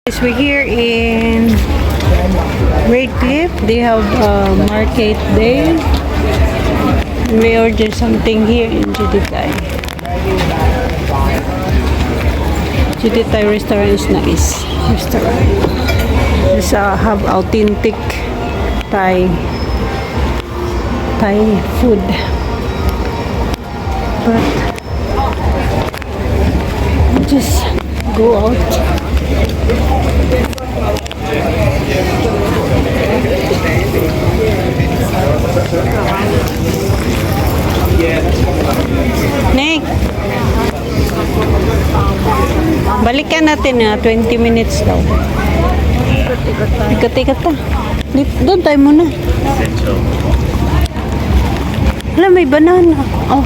Yes, we're here in Redcliffe. They have market day. We ordered something here in Juditai. Juditai restaurant is nice restaurant. This have authentic Thai food. But just go out. Nick, balikan natin na 20 minutes daw. Ikat-ikat ka. Doon tayo muna. Wala, may banana. Oh,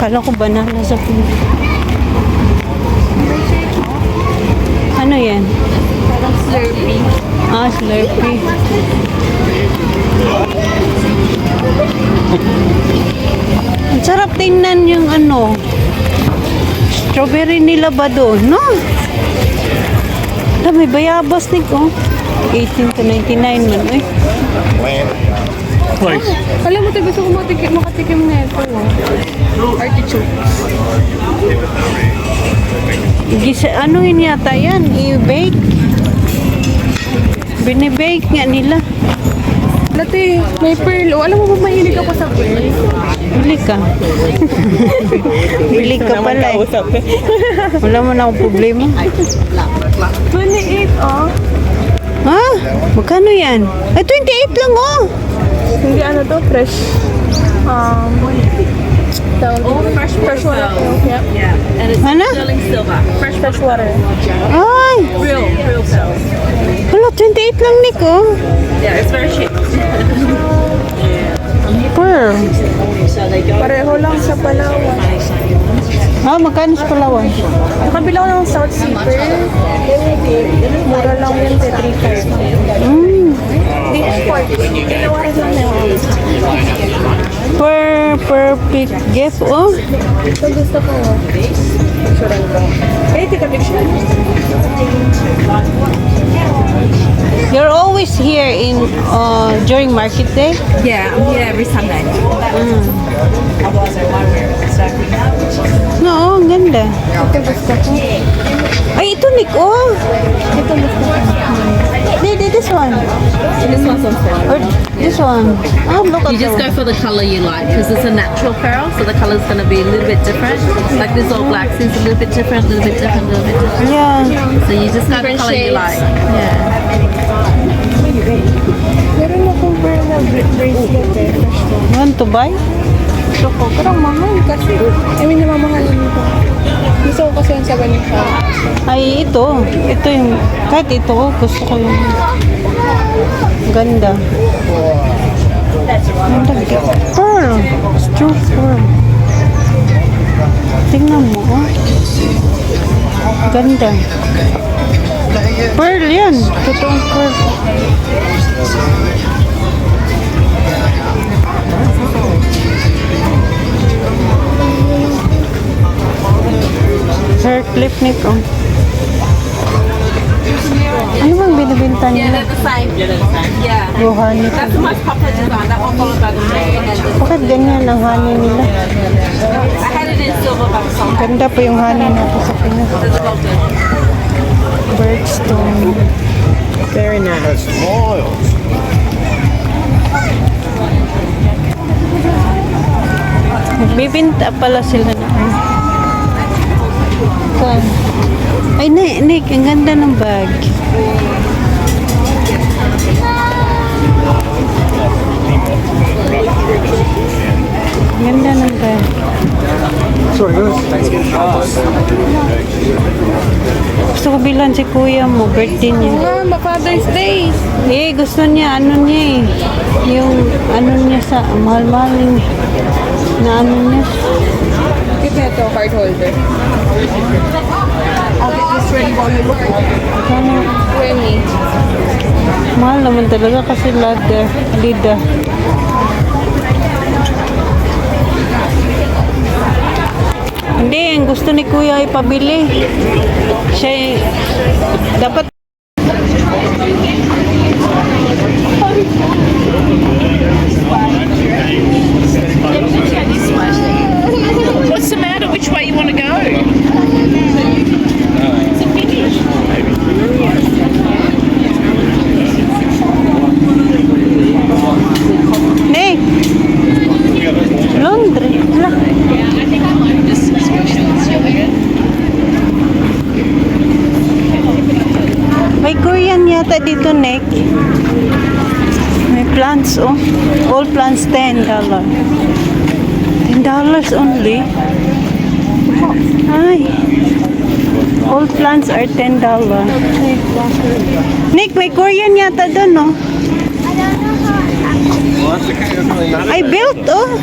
kala ko banana sa pin. Ano yan? Parang Slurpee. Ah, Slurpee. Ang sarap tingnan yung ano. Strawberry nila ba doon, no? May bayabas ni ko. 18 to 99 man, eh. Place. Alam mo, gusto ko makatikim na ito. Artichoke. Ano yun yata yan? I-bake? Binibake nga nila. Dati, may pearl. Oh, alam mo ba mahilig ako sa pearl? Bili ka. Bili ka pala eh. Wala mo na akong problema. 28, oh. Ha? Magkano yan? Ay, 28 lang oh. Hindi ano to, fresh. Fresh water. Yep. Yeah, and it's Ano? sterling silver. Fresh water. Ay! Real pearls. Wala, 28 lang Nico. Yeah, it's very cheap. Pearl. So they go Pareho lang sa Palawan. Ah, magkano sa Palawan? Nakabila ko ng South Sea pearl. Mura lang yun, 3.5. Tinawaran lang na yun. Perfect gift, oh. Ito gusto ko. Picturean ko. Hey, tika picture. You're always here in during market day? Yeah, I'm here every Sunday. No, ang ganda. Ito gusto ko. Ay, ito Nick, oh. Ito gusto ko. This one. This one's on sale. Or this one. Oh, look at You just go that for the color you like because it's a natural pearl, so the color's going to be a little bit different. Like this all black is a little bit different, a little bit different, a little bit different. Yeah. So you just go the color you like. Yeah. Meron akong pearl na bracelet eh. Fresh ko. You want to buy? Gusto ko. Pero mahal kasi. I mean, namamahalin nito. Gusto ko kasi yung sa ganito. Ay, ito. Ito yung, kahit ito, gusto ko yung ganda. Ganda. Pearl. It's true pearl. Tingnan mo, oh. Ganda. Pearl yan. Totoong pearl. Hair clip nito. Ano bang binibinta Yeah, nila? they're the same. Yeah. Yung honey. That's the most popular design. That one followed by the red and then this. Bakit ganyan ang honey nila? I had it in silver but it's on. Ganda pa yung honey natin sa Pinas. There's a golden. Birdstone. Very nice. Miles. Bibinta pala sila na. Saan? Ay, Nick, ang ganda ng bag. Ang ganda ng bag. Sorry, guys. Gusto ko bilan si kuya mo, birthday niya. Father's Day. Eh, gusto niya, ano niya eh. Yung, ano niya sa, mahal-mahal na ano niya. Cute na ito, card holder. I'll get this ready while you look. Ano, 20. mahal naman talaga kasi lida. Hindi, ang gusto ni kuya ay pabili. Siya, dapat yata dito, Nick. May plants, oh. All plants, $10. $10 only. Ay. All plants are $10. Nick, may Korean yata doon, no? I built, oh.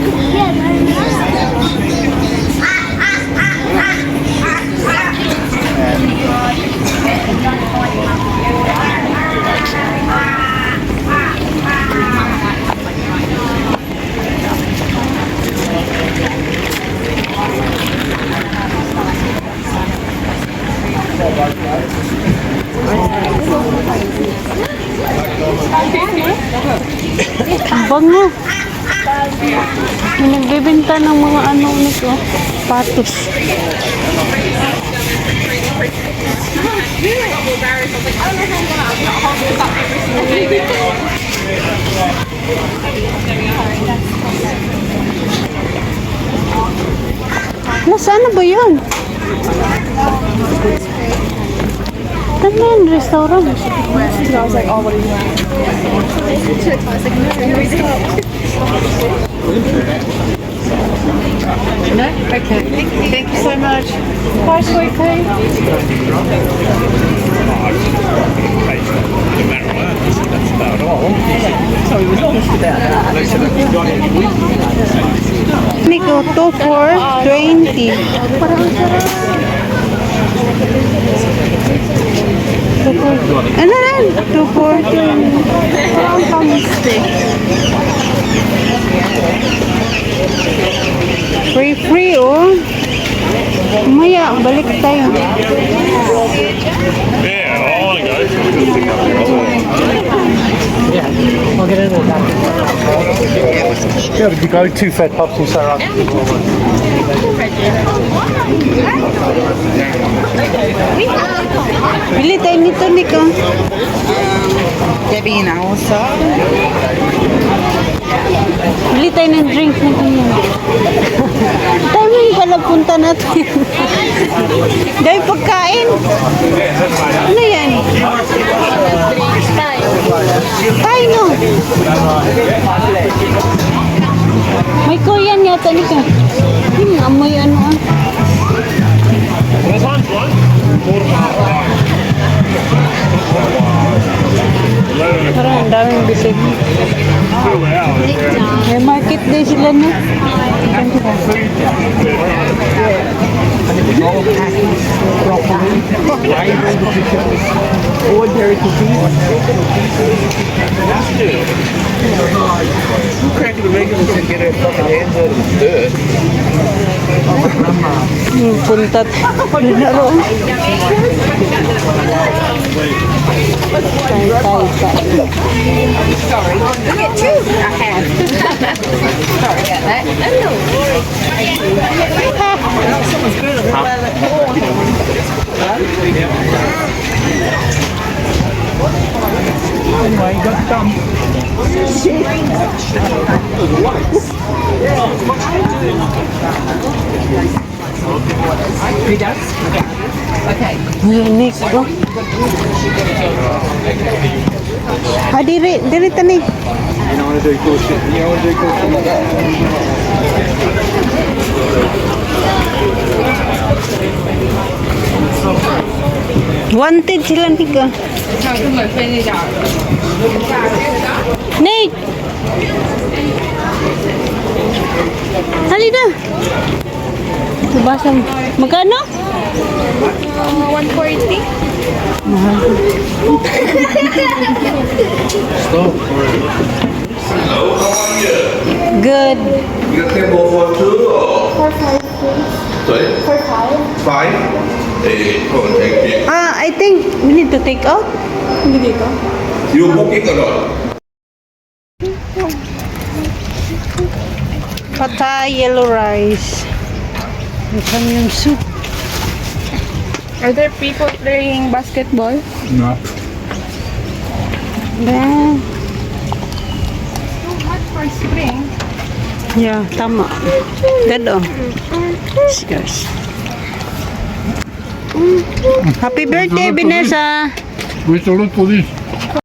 Bango. May nagbebenta ng mga ano nito. Patos. Nasaan na ba yun? Ano yung restaurant? I was like, oh, what do you want? No? Okay. Thank you so much. Bye, sweetie. Nico, 2 for 20. Ano rin? 2 for 20. Parang pang-stick. Free, oh. Maya, balik tayo. Yeah, if you go 2 fat pups and Sarah. Bili tayo nito, Nico. Debbie and Elsa. Bili tayo ng drink na ganyan. Tayo yung pala punta natin. Dahil pagkain. Ano yan? Tayo, no? May Korean yata nito. Amoy ano ah. Parang ang daming bisig. May market day sila na. Ordinary cookies. You crack the regulars and get her fucking hands out of the dirt. Puntat. Naroon. Anyway, you got some. Unique, oh. Ah, diri tani. You don't want to do cool shit. You don't want to do cool shit like that. Wanted sila, Nico. Nick! Halina! Subasa mo. Magkano? 140. Stop. Good. You got table for 2 or? For 5, please. Sorry? For 5. 5? Thank you. I think we need to take out. Hindi dito. You booking or not? Patay, yellow rice. May yung soup. Are there people playing basketball? No. Then, Too hot for spring. yeah, tama. Good, oh. Cheers. Happy birthday, Vanessa. Where's the look for this?